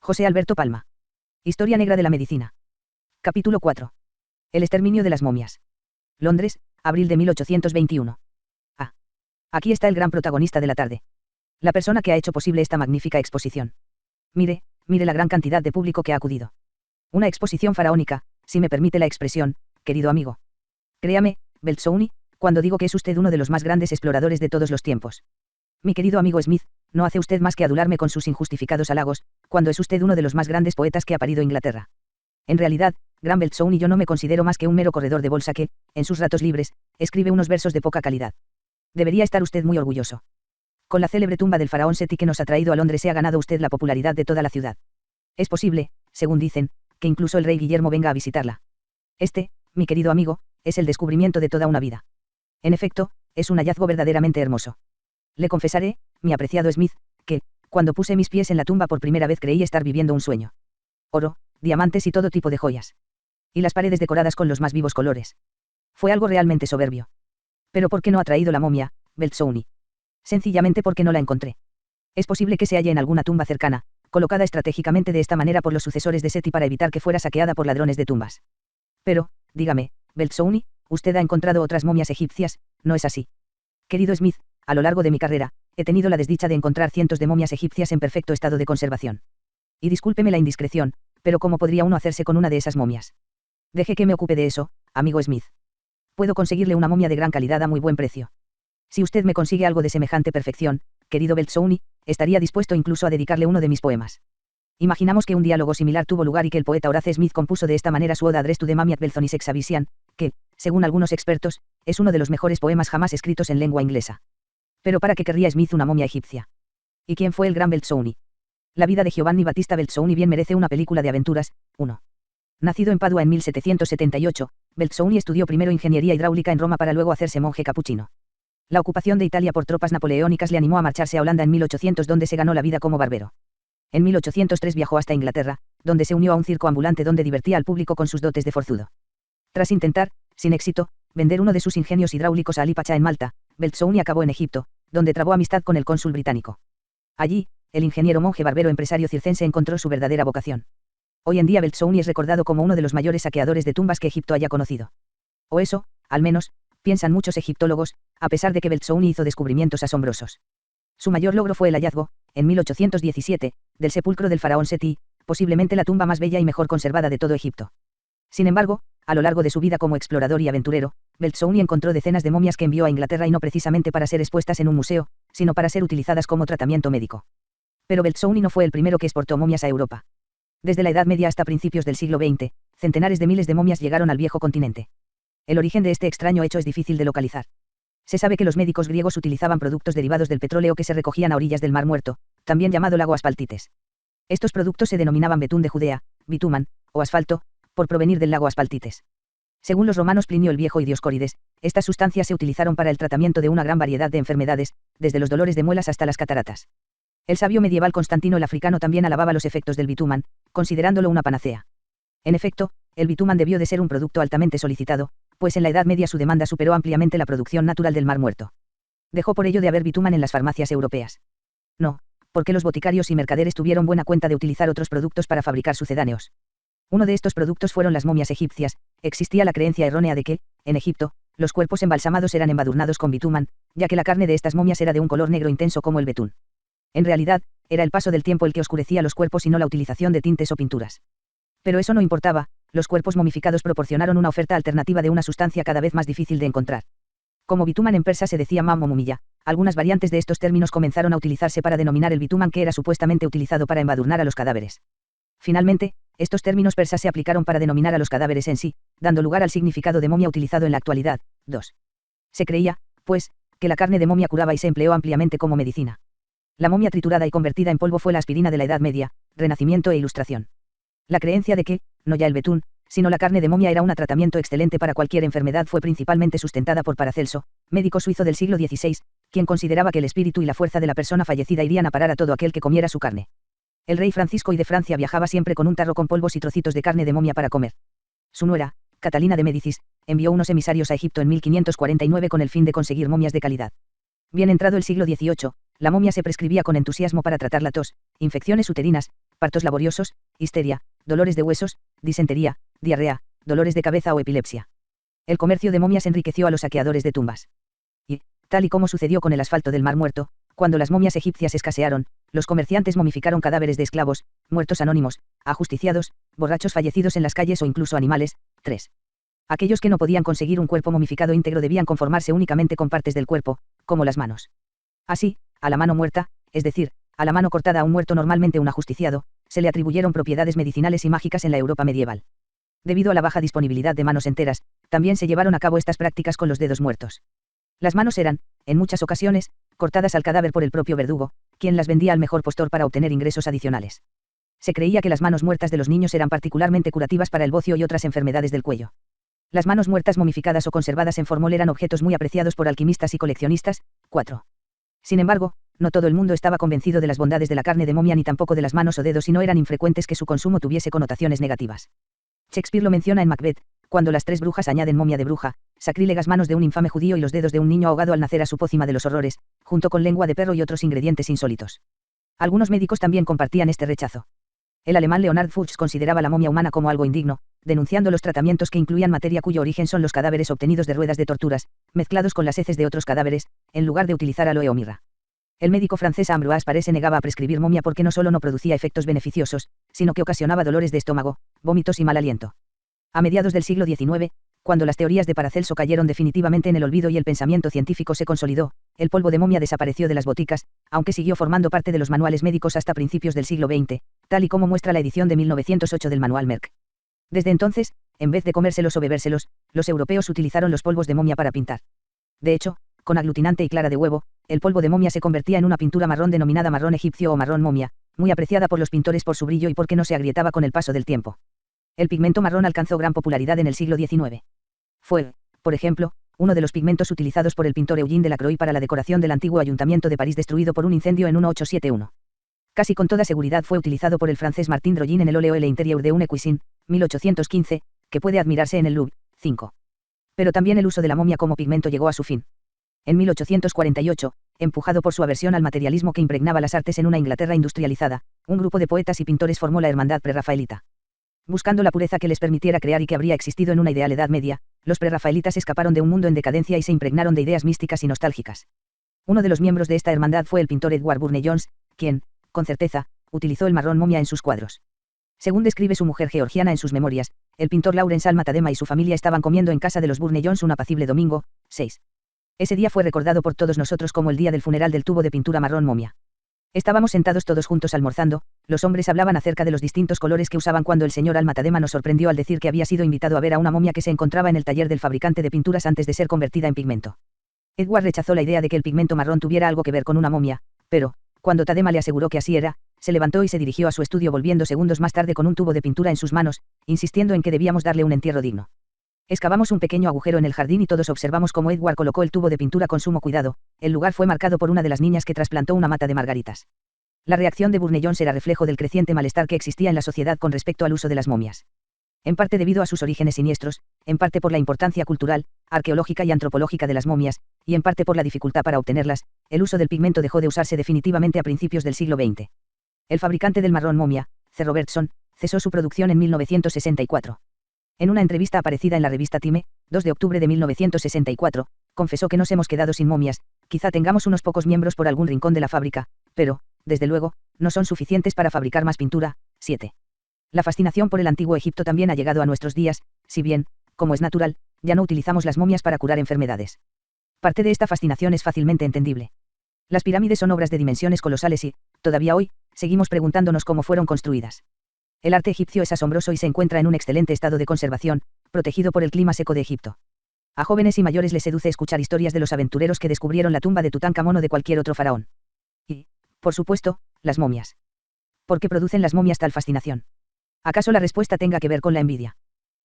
José Alberto Palma. Historia negra de la medicina. Capítulo 4. El exterminio de las momias. Londres, abril de 1821. Aquí está el gran protagonista de la tarde. La persona que ha hecho posible esta magnífica exposición. Mire la gran cantidad de público que ha acudido. Una exposición faraónica, si me permite la expresión, querido amigo. Créame, Belzoni, cuando digo que es usted uno de los más grandes exploradores de todos los tiempos. Mi querido amigo Smith, no hace usted más que adularme con sus injustificados halagos, cuando es usted uno de los más grandes poetas que ha parido Inglaterra. En realidad, gran Belzoni, yo no me considero más que un mero corredor de bolsa que, en sus ratos libres, escribe unos versos de poca calidad. Debería estar usted muy orgulloso. Con la célebre tumba del faraón Seti que nos ha traído a Londres se ha ganado usted la popularidad de toda la ciudad. Es posible, según dicen, que incluso el rey Guillermo venga a visitarla. Este, mi querido amigo, es el descubrimiento de toda una vida. En efecto, es un hallazgo verdaderamente hermoso. Le confesaré, mi apreciado Smith, que, cuando puse mis pies en la tumba por primera vez creí estar viviendo un sueño. Oro, diamantes y todo tipo de joyas. Y las paredes decoradas con los más vivos colores. Fue algo realmente soberbio. Pero ¿por qué no ha traído la momia, Belzoni? Sencillamente porque no la encontré. Es posible que se halle en alguna tumba cercana, colocada estratégicamente de esta manera por los sucesores de Seti para evitar que fuera saqueada por ladrones de tumbas. Pero, dígame, Belzoni, usted ha encontrado otras momias egipcias, ¿no es así? Querido Smith, a lo largo de mi carrera, he tenido la desdicha de encontrar cientos de momias egipcias en perfecto estado de conservación. Y discúlpeme la indiscreción, pero ¿cómo podría uno hacerse con una de esas momias? Deje que me ocupe de eso, amigo Smith. Puedo conseguirle una momia de gran calidad a muy buen precio. Si usted me consigue algo de semejante perfección, querido Belzoni, estaría dispuesto incluso a dedicarle uno de mis poemas. Imaginamos que un diálogo similar tuvo lugar y que el poeta Horace Smith compuso de esta manera su Oda Address to the Mummy at Belzoni's Exhibition, que, según algunos expertos, es uno de los mejores poemas jamás escritos en lengua inglesa. Pero ¿para qué querría Smith una momia egipcia? ¿Y quién fue el gran Belzoni? La vida de Giovanni Battista Belzoni bien merece una película de aventuras. 1. Nacido en Padua en 1778, Belzoni estudió primero ingeniería hidráulica en Roma para luego hacerse monje capuchino. La ocupación de Italia por tropas napoleónicas le animó a marcharse a Holanda en 1800, donde se ganó la vida como barbero. En 1803 viajó hasta Inglaterra, donde se unió a un circo ambulante donde divertía al público con sus dotes de forzudo. Tras intentar, sin éxito, vender uno de sus ingenios hidráulicos a Ali Pacha en Malta, Belzoni acabó en Egipto, donde trabó amistad con el cónsul británico. Allí, el ingeniero monje barbero empresario circense encontró su verdadera vocación. Hoy en día Belzoni es recordado como uno de los mayores saqueadores de tumbas que Egipto haya conocido. O eso, al menos, piensan muchos egiptólogos, a pesar de que Belzoni hizo descubrimientos asombrosos. Su mayor logro fue el hallazgo, en 1817, del sepulcro del faraón Seti, posiblemente la tumba más bella y mejor conservada de todo Egipto. Sin embargo, a lo largo de su vida como explorador y aventurero, Belzoni encontró decenas de momias que envió a Inglaterra y no precisamente para ser expuestas en un museo, sino para ser utilizadas como tratamiento médico. Pero Belzoni no fue el primero que exportó momias a Europa. Desde la Edad Media hasta principios del siglo XX, centenares de miles de momias llegaron al viejo continente. El origen de este extraño hecho es difícil de localizar. Se sabe que los médicos griegos utilizaban productos derivados del petróleo que se recogían a orillas del Mar Muerto, también llamado lago Aspaltites. Estos productos se denominaban betún de Judea, bitumen, o asfalto, por provenir del lago Aspaltites. Según los romanos Plinio el Viejo y Dioscórides, estas sustancias se utilizaron para el tratamiento de una gran variedad de enfermedades, desde los dolores de muelas hasta las cataratas. El sabio medieval Constantino el Africano también alababa los efectos del bitumen, considerándolo una panacea. En efecto, el bitumen debió de ser un producto altamente solicitado, pues en la Edad Media su demanda superó ampliamente la producción natural del Mar Muerto. Dejó por ello de haber bitumen en las farmacias europeas. No, porque los boticarios y mercaderes tuvieron buena cuenta de utilizar otros productos para fabricar sucedáneos. Uno de estos productos fueron las momias egipcias. Existía la creencia errónea de que, en Egipto, los cuerpos embalsamados eran embadurnados con bitumen, ya que la carne de estas momias era de un color negro intenso como el betún. En realidad, era el paso del tiempo el que oscurecía los cuerpos y no la utilización de tintes o pinturas. Pero eso no importaba, los cuerpos momificados proporcionaron una oferta alternativa de una sustancia cada vez más difícil de encontrar. Como bitumen en persa se decía mam o mumilla, algunas variantes de estos términos comenzaron a utilizarse para denominar el bitumen que era supuestamente utilizado para embadurnar a los cadáveres. Finalmente, estos términos persas se aplicaron para denominar a los cadáveres en sí, dando lugar al significado de momia utilizado en la actualidad. 2. Se creía, pues, que la carne de momia curaba y se empleó ampliamente como medicina. La momia triturada y convertida en polvo fue la aspirina de la Edad Media, Renacimiento e Ilustración. La creencia de que, no ya el betún, sino la carne de momia era un tratamiento excelente para cualquier enfermedad fue principalmente sustentada por Paracelso, médico suizo del siglo XVI, quien consideraba que el espíritu y la fuerza de la persona fallecida irían a parar a todo aquel que comiera su carne. El rey Francisco I de Francia viajaba siempre con un tarro con polvos y trocitos de carne de momia para comer. Su nuera, Catalina de Médicis, envió unos emisarios a Egipto en 1549 con el fin de conseguir momias de calidad. Bien entrado el siglo XVIII, la momia se prescribía con entusiasmo para tratar la tos, infecciones uterinas, partos laboriosos, histeria, dolores de huesos, disentería, diarrea, dolores de cabeza o epilepsia. El comercio de momias enriqueció a los saqueadores de tumbas. Y, tal y como sucedió con el asfalto del Mar Muerto, cuando las momias egipcias escasearon, los comerciantes momificaron cadáveres de esclavos, muertos anónimos, ajusticiados, borrachos fallecidos en las calles o incluso animales. 3. Aquellos que no podían conseguir un cuerpo momificado íntegro debían conformarse únicamente con partes del cuerpo, como las manos. Así, a la mano muerta, es decir, a la mano cortada a un muerto, normalmente un ajusticiado, se le atribuyeron propiedades medicinales y mágicas en la Europa medieval. Debido a la baja disponibilidad de manos enteras, también se llevaron a cabo estas prácticas con los dedos muertos. Las manos eran, en muchas ocasiones, cortadas al cadáver por el propio verdugo, quien las vendía al mejor postor para obtener ingresos adicionales. Se creía que las manos muertas de los niños eran particularmente curativas para el bocio y otras enfermedades del cuello. Las manos muertas momificadas o conservadas en formol eran objetos muy apreciados por alquimistas y coleccionistas. 4. Sin embargo, no todo el mundo estaba convencido de las bondades de la carne de momia ni tampoco de las manos o dedos, y no eran infrecuentes que su consumo tuviese connotaciones negativas. Shakespeare lo menciona en Macbeth, cuando las 3 brujas añaden momia de bruja, sacrílegas manos de un infame judío y los dedos de un niño ahogado al nacer a su pócima de los horrores, junto con lengua de perro y otros ingredientes insólitos. Algunos médicos también compartían este rechazo. El alemán Leonard Fuchs consideraba la momia humana como algo indigno, denunciando los tratamientos que incluían materia cuyo origen son los cadáveres obtenidos de ruedas de torturas, mezclados con las heces de otros cadáveres, en lugar de utilizar aloe o mirra. El médico francés Ambroise Paré se negaba a prescribir momia porque no solo no producía efectos beneficiosos, sino que ocasionaba dolores de estómago, vómitos y mal aliento. A mediados del siglo XIX, cuando las teorías de Paracelso cayeron definitivamente en el olvido y el pensamiento científico se consolidó, el polvo de momia desapareció de las boticas, aunque siguió formando parte de los manuales médicos hasta principios del siglo XX, tal y como muestra la edición de 1908 del manual Merck. Desde entonces, en vez de comérselos o bebérselos, los europeos utilizaron los polvos de momia para pintar. De hecho, con aglutinante y clara de huevo, el polvo de momia se convertía en una pintura marrón denominada marrón egipcio o marrón momia, muy apreciada por los pintores por su brillo y porque no se agrietaba con el paso del tiempo. El pigmento marrón alcanzó gran popularidad en el siglo XIX. Fue, por ejemplo, uno de los pigmentos utilizados por el pintor Eugène Delacroix para la decoración del antiguo ayuntamiento de París destruido por un incendio en 1871. Casi con toda seguridad fue utilizado por el francés Martin Droguin en el óleo El Interieur de une Cuisine, 1815, que puede admirarse en el Louvre. 5. Pero también el uso de la momia como pigmento llegó a su fin. En 1848, empujado por su aversión al materialismo que impregnaba las artes en una Inglaterra industrializada, un grupo de poetas y pintores formó la Hermandad Prerrafaelita. Buscando la pureza que les permitiera crear y que habría existido en una ideal Edad Media, los prerrafaelitas escaparon de un mundo en decadencia y se impregnaron de ideas místicas y nostálgicas. Uno de los miembros de esta hermandad fue el pintor Edward Burne-Jones, quien, con certeza, utilizó el marrón momia en sus cuadros. Según describe su mujer georgiana en sus memorias, el pintor Lawrence Alma Tadema y su familia estaban comiendo en casa de los Burne-Jones un apacible domingo. 6. Ese día fue recordado por todos nosotros como el día del funeral del tubo de pintura marrón momia. Estábamos sentados todos juntos almorzando, los hombres hablaban acerca de los distintos colores que usaban cuando el señor Alma Tadema nos sorprendió al decir que había sido invitado a ver a una momia que se encontraba en el taller del fabricante de pinturas antes de ser convertida en pigmento. Edward rechazó la idea de que el pigmento marrón tuviera algo que ver con una momia, pero, cuando Tadema le aseguró que así era, se levantó y se dirigió a su estudio volviendo segundos más tarde con un tubo de pintura en sus manos, insistiendo en que debíamos darle un entierro digno. Excavamos un pequeño agujero en el jardín y todos observamos cómo Edward colocó el tubo de pintura con sumo cuidado. El lugar fue marcado por una de las niñas que trasplantó una mata de margaritas. La reacción de Burne-Jones era reflejo del creciente malestar que existía en la sociedad con respecto al uso de las momias. En parte debido a sus orígenes siniestros, en parte por la importancia cultural, arqueológica y antropológica de las momias, y en parte por la dificultad para obtenerlas, el uso del pigmento dejó de usarse definitivamente a principios del siglo XX. El fabricante del marrón momia, C. Robertson, cesó su producción en 1964. En una entrevista aparecida en la revista Time, 2 de octubre de 1964, confesó que nos hemos quedado sin momias, quizá tengamos unos pocos miembros por algún rincón de la fábrica, pero, desde luego, no son suficientes para fabricar más pintura. 7. La fascinación por el antiguo Egipto también ha llegado a nuestros días, si bien, como es natural, ya no utilizamos las momias para curar enfermedades. Parte de esta fascinación es fácilmente entendible. Las pirámides son obras de dimensiones colosales y, todavía hoy, seguimos preguntándonos cómo fueron construidas. El arte egipcio es asombroso y se encuentra en un excelente estado de conservación, protegido por el clima seco de Egipto. A jóvenes y mayores les seduce escuchar historias de los aventureros que descubrieron la tumba de Tutankamón o de cualquier otro faraón. Y, por supuesto, las momias. ¿Por qué producen las momias tal fascinación? ¿Acaso la respuesta tenga que ver con la envidia?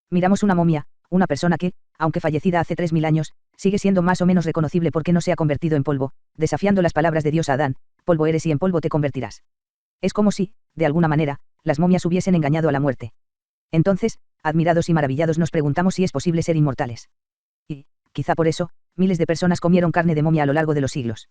Miramos una momia, una persona que, aunque fallecida hace 3000 años, sigue siendo más o menos reconocible porque no se ha convertido en polvo, desafiando las palabras de Dios a Adán: polvo eres y en polvo te convertirás. Es como si, de alguna manera, las momias hubiesen engañado a la muerte. Entonces, admirados y maravillados nos preguntamos si es posible ser inmortales. Y, quizá por eso, miles de personas comieron carne de momia a lo largo de los siglos.